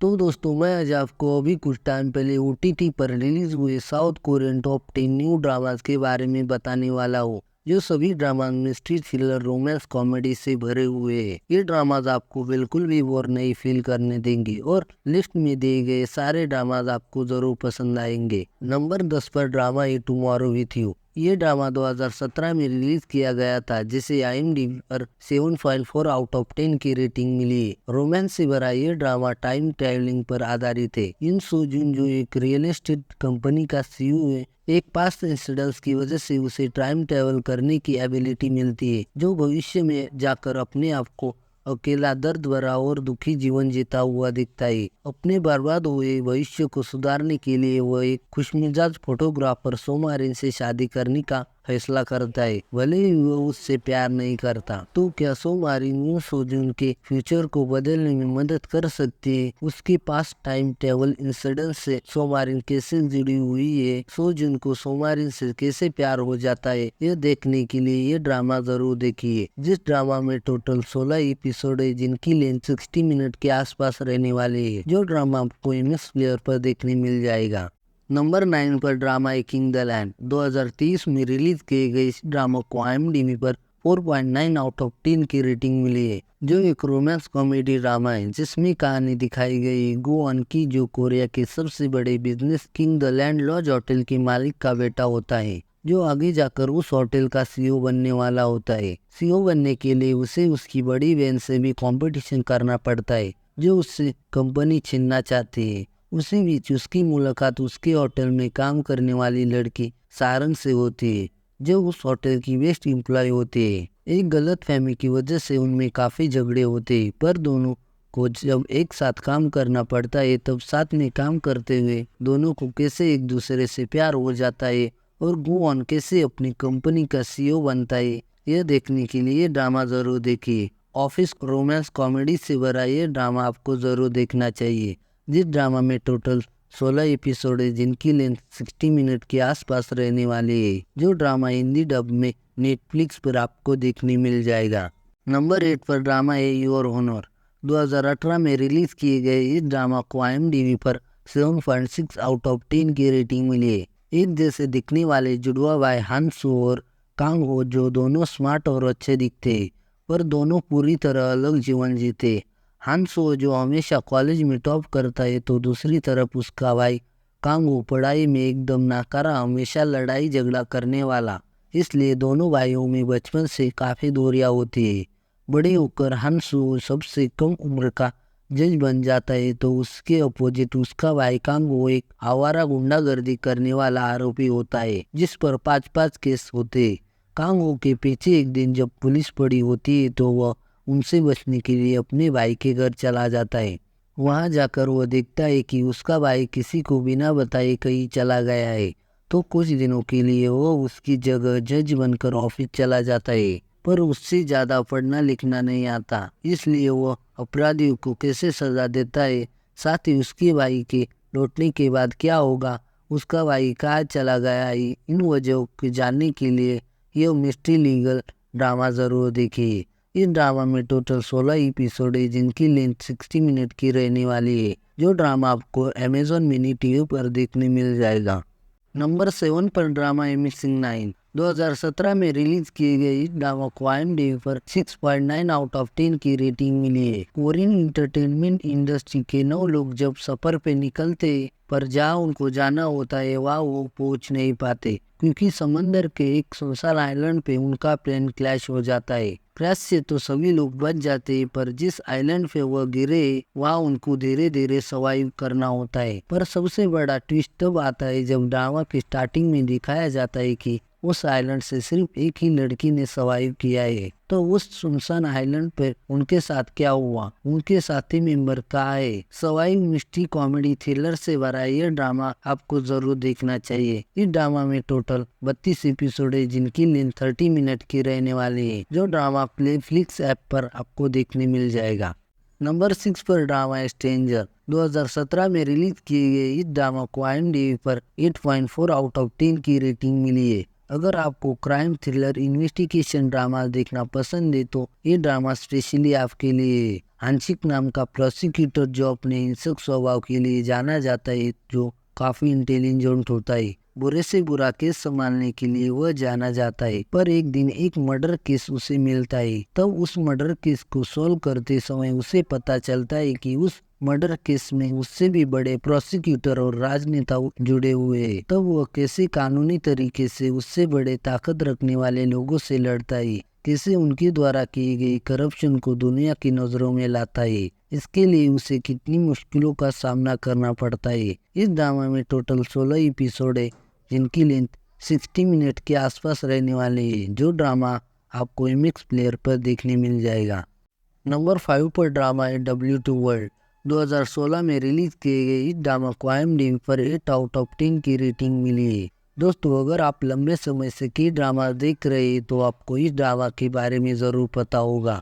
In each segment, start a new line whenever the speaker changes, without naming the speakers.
तो दोस्तों मैं आज आपको अभी कुछ टाइम पहले OTT पर रिलीज हुए south Korean top 10 new dramas के बारे में बताने वाला हूँ, जो सभी drama mystery thriller romance comedy से भरे हुए हैं। ये ड्रामास आपको बिल्कुल भी बोर नहीं फील करने देंगे और लिस्ट में दिए गए सारे ड्रामास आपको जरूर पसंद आएंगे। नंबर 10 पर drama A tomorrow with you. ये ड्रामा 2017 में रिलीज किया गया था, जिसे IMDb पर 7.4 आउट ऑफ 10 की रेटिंग मिली है। रोमांस से भरा ये ड्रामा टाइम ट्रैवलिंग पर आधारित है। इन सो जुन, जो एक रियल एस्टेट कंपनी का CEO है, एक पास्ट इंसिडेंट्स की वजह से उसे टाइम ट्रैवल करने की एबिलिटी मिलती है, जो भविष्य में जाकर अपने आप को अकेला, दर्द भरा और दुखी जीवन जीता हुआ दिखता है। अपने बर्बाद हुए भविष्य को सुधारने के लिए वह एक खुशमिजाज फोटोग्राफर सोमारिन से शादी करने का फैसला करता है, भले ही वह उससे प्यार नहीं करता। तो क्या सोमारिन यूं सोजुन के फ्यूचर को बदलने में मदद कर सकती है? उसके पास टाइम ट्रेवल इंसिडेंट से सोमारिन कैसे जुड़ी हुई है? सोजुन को सोमारिन से कैसे प्यार हो जाता है? यह देखने के लिए ये ड्रामा जरूर देखिए। जिस ड्रामा में टोटल 16 एपिसोड है, जिनकी लेंथ 60 मिनट के आसपास रहने वाले है। जो ड्रामा आपको MX प्लेयर पर देखने मिल जाएगा। नंबर 9 पर drama a king the land. 2023 में रिलीज किए गए इस ड्रामा को IMDb पर 4.9 आउट ऑफ 10 की रेटिंग मिली है, जो एक रोमांस कॉमेडी ड्रामा है, जिसमें कहानी दिखाई गई गोअन की, जो कोरिया के सबसे बड़े business king the Land Lodge hotel के मालिक का बेटा होता है, जो आगे जाकर उस होटल का CEO बनने वाला होता है। CEO बनने के लिए उसे उसकी बड़ी बहन से भी कंपटीशन करना पड़ता है, जो उससे कंपनी छीनना चाहती है। उसी बीच उसकी मुलाकात उसके होटल में काम करने वाली लड़की सारंग से होती है, जो उस होटल की बेस्ट एम्प्लॉय होती है। एक गलतफहमी की वजह से उनमें काफी झगड़े होते हैं, पर दोनों को जब एक साथ काम करना पड़ता है, तब साथ में काम करते हुए दोनों को कैसे एक दूसरे से प्यार हो जाता है और गोअन कैसे अपनी कंपनी का CEO बनता है। यह देखने के लिए ड्रामा जरूर देखिए। ऑफिस रोमांस कॉमेडी से भरा ये ड्रामा आपको जरूर देखना चाहिए। जिस ड्रामा में टोटल 16 एपिसोड है, जिनकी लेंथ 60 मिनट के आसपास रहने वाली है। जो ड्रामा हिंदी डब में नेटफ्लिक्स पर आपको देखने मिल जाएगा। नंबर 8 पर ड्रामा है योर ऑनर। 2018 में रिलीज किए गए इस ड्रामा को IMDb पर 7.6 आउट ऑफ 10 की रेटिंग मिली है। एक जैसे दिखने वाले जुड़वा भाई हान सो और कांग हो, जो दोनों स्मार्ट और अच्छे दिखते हैं, पर दोनों पूरी तरह अलग जीवन जीते। हान सो जो हमेशा कॉलेज में टॉप करता है, तो दूसरी तरफ उसका भाई कांग हो पढ़ाई में एकदम नाकारा, हमेशा लड़ाई झगड़ा करने वाला। इसलिए दोनों भाइयों में बचपन से काफ़ी दूरियां होती है। बड़े होकर हान सो सबसे कम उम्र का जज बन जाता है, तो उसके अपोजिट उसका भाई कांग हो एक आवारा गुंडागर्दी करने वाला आरोपी होता है, जिस पर 5-5 केस होते हैं। कांग हो के पीछे एक दिन जब पुलिस पड़ी होती है, तो वह उनसे बचने के लिए अपने भाई के घर चला जाता है। वहां जाकर वह देखता है कि उसका भाई किसी को बिना बताए कहीं चला गया है, तो कुछ दिनों के लिए वह उसकी जगह जज बनकर ऑफिस चला जाता है, पर उससे ज़्यादा पढ़ना लिखना नहीं आता, इसलिए वह अपराधियों को कैसे सजा देता है, साथ ही उसके भाई के लौटने के बाद क्या होगा, उसका भाई कहाँ चला गया है, इन वजहों को जानने के लिए यह मिस्ट्री लीगल ड्रामा ज़रूर देखिए। इस ड्रामा में टोटल 16 एपिसोड है, जिनकी लेंथ 60 मिनट की रहने वाली है। जो ड्रामा आपको Amazon मिनी TV पर देखने मिल जाएगा। नंबर 7 पर ड्रामा है मिसिंग 9। 2017 में रिलीज किए गए इस ड्रामा को IMDb पर 6.9 आउट ऑफ 10 की रेटिंग मिली है। कोरियन इंटरटेनमेंट इंडस्ट्री के 9 लोग जब सफर पे निकलते, पर जहाँ उनको जाना होता है वहाँ वो पहुँच नहीं पाते, क्योंकि समंदर के एक सुनसान आइलैंड पे उनका प्लेन क्रैश हो जाता है। क्रैश से तो सभी लोग बच जाते हैं, पर जिस आइलैंड पे वह गिरे वहाँ उनको धीरे धीरे सर्वाइव करना होता है। पर सबसे बड़ा ट्विस्ट तब आता है जब ड्रामा की स्टार्टिंग में दिखाया जाता है कि उस आइलैंड से सिर्फ एक ही लड़की ने सर्वाइव किया है। तो उस सुनसान आइलैंड पर उनके साथ क्या हुआ, उनके साथी मेंबर कहाँ है। सर्वाइव मिस्ट्री कॉमेडी थ्रिलर से भरा यह ड्रामा आपको जरूर देखना चाहिए। इस ड्रामा में टोटल 32 एपिसोड है, जिनकी लेंथ 30 मिनट की रहने वाली है। जो ड्रामा प्लेफ्लिक्स ऐप पर आपको देखने मिल जाएगा। नंबर 6 पर ड्रामा है स्ट्रेंजर। 2017 में रिलीज किए गए इस ड्रामा को IMDb पर 8.4 आउट ऑफ 10 की रेटिंग मिली है। अगर आपको क्राइम थ्रिलर इन्वेस्टिगेशन ड्रामा देखना पसंद है, तो ये ड्रामा स्पेशली आपके लिए है। हांशिक नाम का प्रोसिक्यूटर जो अपने हिंसक स्वभाव के लिए जाना जाता है, जो काफी इंटेलिजेंट होता है। बुरे से बुरा केस संभालने के लिए वह जाना जाता है। पर एक दिन एक मर्डर केस उसे मिलता है। तब उस मर्डर केस को सॉल्व करते समय उसे पता चलता है कि उस मर्डर केस में उससे भी बड़े प्रोसिक्यूटर और राजनेता जुड़े हुए हैं। तब वह कैसे कानूनी तरीके से उससे बड़े ताकत रखने वाले लोगों से लड़ता है, कैसे उनके द्वारा की गई करप्शन को दुनिया की नजरों में लाता है। इसके लिए उसे कितनी मुश्किलों का सामना करना पड़ता है। इस ड्रामा में टोटल 16 एपिसोड है, जिनकी लेंथ 60 मिनट के आसपास रहने वाली है। जो ड्रामा आपको एमएक्स प्लेयर पर देखने मिल जाएगा। नंबर 5 पर ड्रामा है W2 वर्ल्ड। 2016 में रिलीज किए गए इस ड्रामा को IMDb पर 8 आउट ऑफ 10 की रेटिंग मिली है। दोस्तों, अगर आप लंबे समय से की ड्रामा देख रहे हैं तो आपको इस ड्रामा के बारे में ज़रूर पता होगा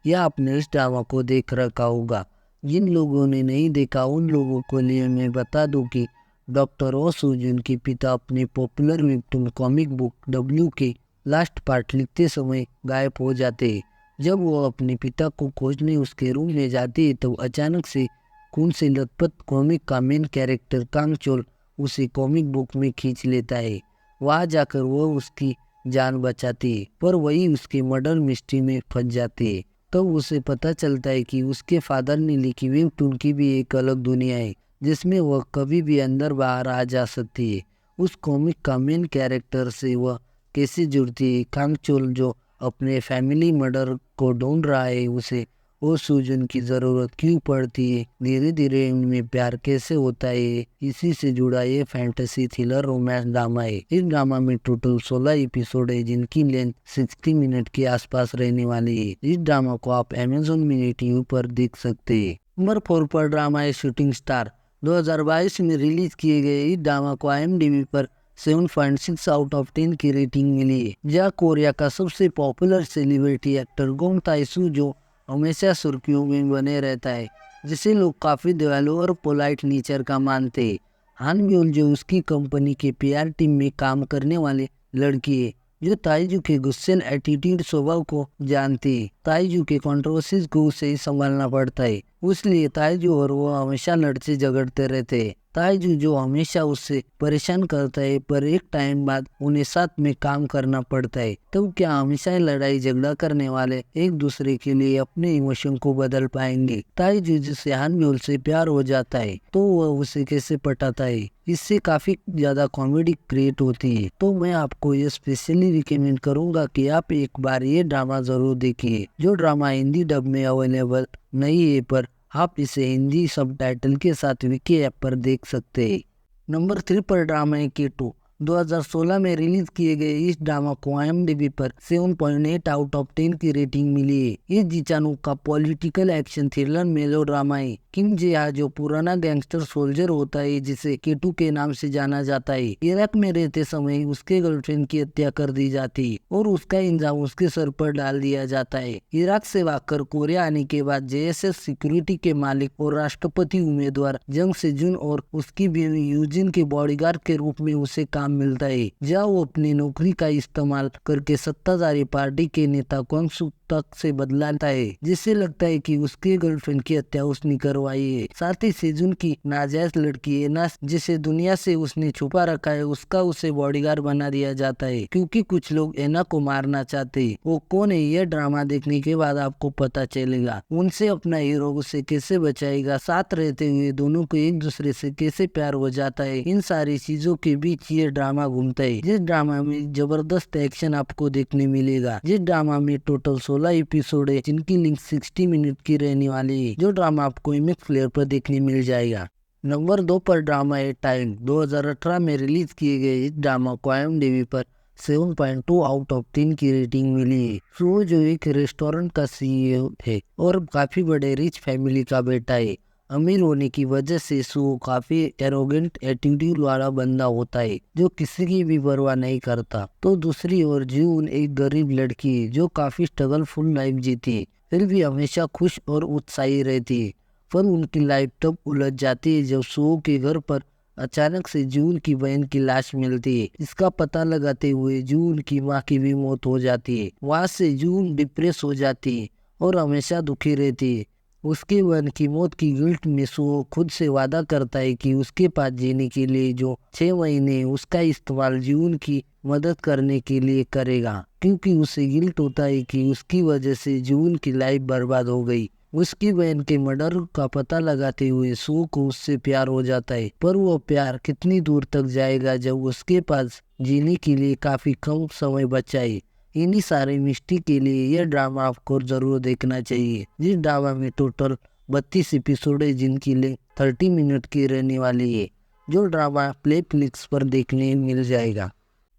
या आपने इस ड्रामा को देख रखा होगा। जिन लोगों ने नहीं देखा उन लोगों को लिए मैं बता दूं कि डॉक्टर ओसू, जिनके पिता अपने popular webtoon comic book W के लास्ट पार्ट लिखते समय गायब हो जाते हैं। जब वो अपने पिता को खोजने उसके रूम में जाती है तो अचानक से खून से लथपथ कॉमिक का मेन कैरेक्टर कांगचोल उसे कॉमिक बुक में खींच लेता है। वहाँ जाकर वो उसकी जान बचाती है, पर वही उसके मर्डर मिस्ट्री में फंस जाती है। तब उसे पता चलता है कि उसके फादर ने लिखी वेबटून की भी एक अलग दुनिया है, जिसमें वह कभी भी अंदर बाहर आ जा सकती है। उस कॉमिक का मेन कैरेक्टर से वह कैसे जुड़ती है, कांगचोल जो अपने फैमिली मर्डर को ढूंढ रहा है, उसे वो सूजन की ज़रूरत क्यों पड़ती है, धीरे धीरे उनमें प्यार कैसे होता है, इसी से जुड़ा ये फैंटेसी थ्रिलर रोमांस ड्रामा है। इस ड्रामा में टोटल 16 एपिसोड है, जिनकी लेंथ 60 मिनट के आसपास रहने वाली है। इस ड्रामा को आप Amazon मिनी टीवी पर देख सकते हैं। नंबर 4 पर ड्रामा है शूटिंग स्टार। 2022 में रिलीज किए गए इस ड्रामा को IMDb पर 7.6 आउट ऑफ 10 की रेटिंग मिली है। जहाँ कोरिया का सबसे पॉपुलर सेलिब्रिटी एक्टर गोंग ताइसू जो हमेशा सुर्खियों में बने रहता है, जिसे लोग काफी दयालु और पोलाइट नेचर का मानते हैं। हान ब्योल जो उसकी कंपनी के PR टीम में काम करने वाले लड़की है, जो ताइजू के गुस्सेल एटीट्यूड स्वभाव को जानती है। ताइजू के कंट्रोवर्सीज को उसे ही संभालना पड़ता है, इसलिए ताइजू और वो हमेशा लड़ते झगड़ते रहते हैं। ताइजू जो हमेशा उससे परेशान करता है, पर एक टाइम बाद उन्हें साथ में काम करना पड़ता है। तो क्या हमेशा लड़ाई झगड़ा करने वाले एक दूसरे के लिए अपने इमोशन को बदल पाएंगे? ताइजू जिसे हान ब्योल से प्यार हो जाता है तो वह उसे कैसे पटाता है, इससे काफी ज्यादा कॉमेडी क्रिएट होती है। तो मैं आपको ये स्पेशली रिकमेंड करूंगा कि आप एक बार ये ड्रामा जरूर देखिए। जो ड्रामा हिंदी डब में अवेलेबल नहीं है, पर आप इसे हिंदी सबटाइटल के साथ विकी ऐप पर देख सकते हैं। नंबर 3 पर ड्रामा है K2। 2016 में रिलीज किए गए इस ड्रामा को IMDb पर 7.8 आउट ऑफ 10 की रेटिंग मिली है। ये जीचानू का पॉलिटिकल एक्शन थ्रिलर मेलो ड्रामा है। किम जे जो पुराना गैंगस्टर सोल्जर होता है, जिसे K2 के नाम से जाना जाता है, इराक में रहते समय उसके गर्लफ्रेंड की हत्या कर दी जाती है और उसका इल्जाम उसके सर पर डाल दिया जाता है। इराक से भागकर कोरिया आने के बाद JSS सिक्योरिटी के मालिक और राष्ट्रपति उम्मीदवार जंग सेजुन और उसकी बीवी यूजिन के बॉडीगार्ड के रूप में उसे काम मिलता है, जहाँ वो अपनी नौकरी का इस्तेमाल करके सत्ताधारी पार्टी के नेता क्वांग सू तक से बदलाता है, जिससे लगता है कि उसके गर्लफ्रेंड की हत्या उसने करवाई है। साथ ही सेजुन की नाजायज लड़की एना, जिसे दुनिया से उसने छुपा रखा है, उसका उसे बॉडीगार्ड बना दिया जाता है, क्योंकि कुछ लोग एना को मारना चाहते हैं। वो कौन है, यह ड्रामा देखने के बाद आपको पता चलेगा। उनसे अपना हीरो उसे कैसे बचाएगा, साथ रहते हुए दोनों को एक दूसरे से कैसे प्यार हो जाता है, इन सारी चीजों के बीच ये ड्रामा घूमता है। जिस ड्रामा में जबरदस्त एक्शन आपको देखने मिलेगा। जिस ड्रामा में टोटल 16 एपिसोड है, जिनकी लिंक 60 मिनट की रहने वाली है। जो ड्रामा आपको इमेक्स प्लेयर पर देखने मिल जाएगा। नंबर 2 पर ड्रामा है टाइम। 2018 में रिलीज किए गए इस ड्रामा को IMDb पर 7.2 आउट ऑफ 10 की रेटिंग मिली है। सो जो एक रेस्टोरेंट का CEO है और काफी बड़े रिच फैमिली का बेटा है। अमीर होने की वजह से सो काफी एरोगेंट एटीट्यूड वाला बंदा होता है, जो किसी की भी परवाह नहीं करता। तो दूसरी ओर जून एक गरीब लड़की है, जो काफी स्ट्रगलफुल लाइफ जीती है, फिर भी हमेशा खुश और उत्साही रहती है। पर उनकी लाइफ तब उलझ जाती है जब सो के घर पर अचानक से जून की बहन की लाश मिलती है। इसका पता लगाते हुए जून की माँ की भी मौत हो जाती है। वहाँ से जून डिप्रेस हो जाती है और हमेशा दुखी रहती है। उसके बहन की मौत की गिल्ट में सो खुद से वादा करता है कि उसके पास जीने के लिए जो 6 महीने उसका इस्तेमाल जीवन की मदद करने के लिए करेगा, क्योंकि उसे गिल्ट होता है कि उसकी वजह से जीवन की लाइफ बर्बाद हो गई। उसकी बहन के मर्डर का पता लगाते हुए सो को उससे प्यार हो जाता है, पर वो प्यार कितनी दूर तक जाएगा जब उसके पास जीने के लिए काफी कम समय बचा है। इन्हीं सारे मिस्ट्री के लिए यह ड्रामा आपको जरूर देखना चाहिए। जिस ड्रामा में टोटल 32 एपिसोड है, जिनकी लेंथ 30 मिनट की रहने वाली है, जो ड्रामा प्ले फ्लिक्स पर देखने मिल जाएगा।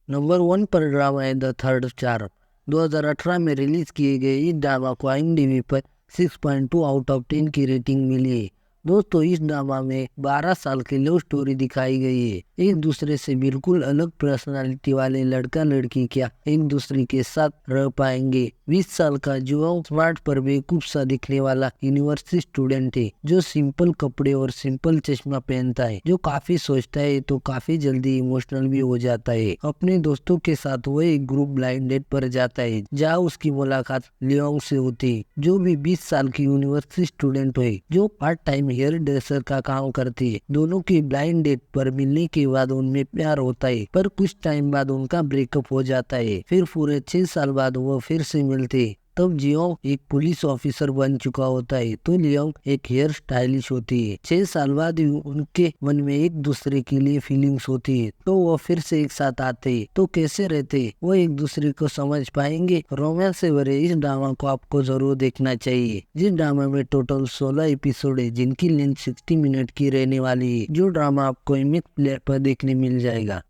नंबर 1 पर ड्रामा है द थर्ड चार्म। 2018 में रिलीज किए गए इस ड्रामा को IMDb पर 6.2 आउट ऑफ 10 की रेटिंग मिली है। दोस्तों, इस ड्रामा में 12 साल की लव स्टोरी दिखाई गई है। एक दूसरे से बिल्कुल अलग पर्सनालिटी वाले लड़का लड़की क्या एक दूसरे के साथ रह पाएंगे। 20 साल का जुआन स्मार्ट पर बेवकूफ सा दिखने वाला यूनिवर्सिटी स्टूडेंट है, जो सिंपल कपड़े और सिंपल चश्मा पहनता है, जो काफी सोचता है तो काफी जल्दी इमोशनल भी हो जाता है। अपने दोस्तों के साथ वह एक ग्रुप ब्लाइंड डेट पर जाता है, जहाँ उसकी मुलाकात लियोंग से होती है, जो भी 20 साल की यूनिवर्सिटी स्टूडेंट है, जो पार्ट टाइम हेयर ड्रेसर का काम करती है। दोनों की ब्लाइंड डेट पर मिलने के बाद उनमें प्यार होता है, पर कुछ टाइम बाद उनका ब्रेकअप हो जाता है। फिर पूरे 6 साल बाद वो फिर से मिलते हैं। तब जियोंग एक पुलिस ऑफिसर बन चुका होता है, तो लियोंग एक हेयर स्टाइलिश होती है। 6 साल बाद उनके मन में एक दूसरे के लिए फीलिंग्स होती है, तो वो फिर से एक साथ आते हैं। तो कैसे रहते हैं, वो एक दूसरे को समझ पाएंगे। रोमांस से भरे इस ड्रामा को आपको जरूर देखना चाहिए। जिस ड्रामा में टोटल 16 एपिसोड है, जिनकी लेंथ 60 मिनट की रहने वाली है, जो ड्रामा आपको MX प्लेयर पर देखने मिल जाएगा।